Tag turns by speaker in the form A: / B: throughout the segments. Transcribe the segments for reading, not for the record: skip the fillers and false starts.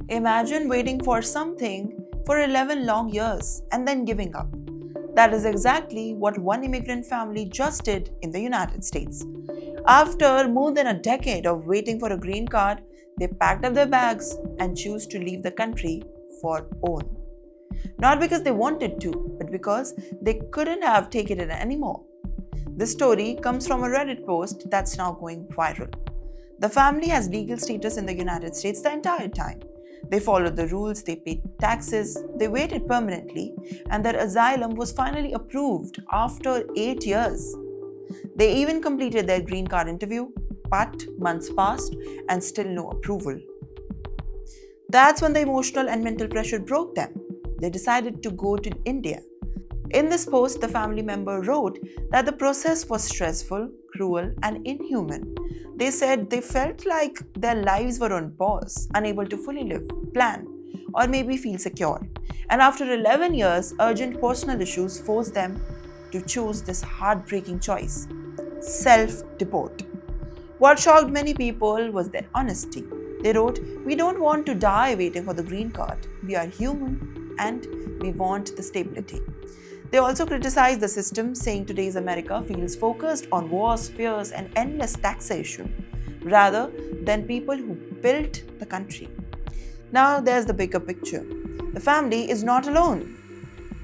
A: Imagine waiting for something for 11 long years and then giving up. That is exactly what one immigrant family just did in the United States. After more than a decade of waiting for a green card, they packed up their bags and chose to leave the country for own. Not because they wanted to, but because they couldn't have taken it anymore. This story comes from a Reddit post that's now going viral. The family has legal status in the United States the entire time. They followed the rules, they paid taxes, they waited permanently, and their asylum was finally approved after 8 years. They even completed their green card interview, but months passed and still no approval. That's when the emotional and mental pressure broke them. They decided to go to India. In this post, the family member wrote that the process was stressful, cruel, and inhuman. They said they felt like their lives were on pause, unable to fully live, plan, or maybe feel secure. And after 11 years, urgent personal issues forced them to choose this heartbreaking choice: self-deport. What shocked many people was their honesty. They wrote, "We don't want to die waiting for the green card. We are human and we want the stability." They also criticized the system, saying today's America feels focused on wars, fears, and endless taxation rather than people who built the country. Now there's the bigger picture. The family is not alone.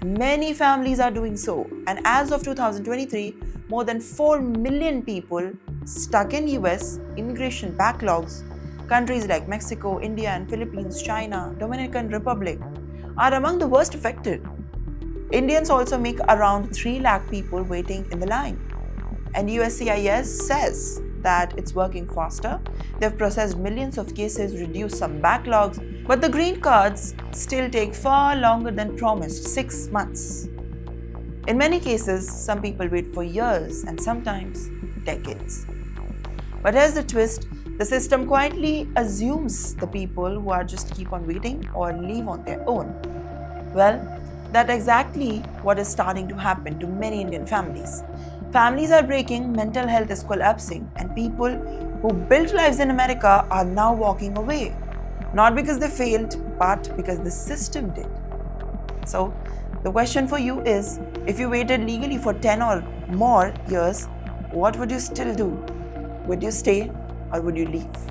A: Many families are doing so, and as of 2023, more than 4 million people stuck in US immigration backlogs. Countries like Mexico, India, and Philippines, China, Dominican Republic are among the worst affected. Indians also make around 3 lakh people waiting in the line. And USCIS says that it's working faster. They've processed millions of cases, reduced some backlogs, but the green cards still take far longer than promised, 6 months. In many cases, some people wait for years and sometimes decades. But here's the twist: the system quietly assumes the people who are just keep on waiting or leave on their own. Well, that's exactly what is starting to happen to many Indian families. Families are breaking, mental health is collapsing, and people who built lives in America are now walking away. Not because they failed, but because the system did. So, the question for you is, if you waited legally for 10 or more years, what would you still do? Would you stay or would you leave?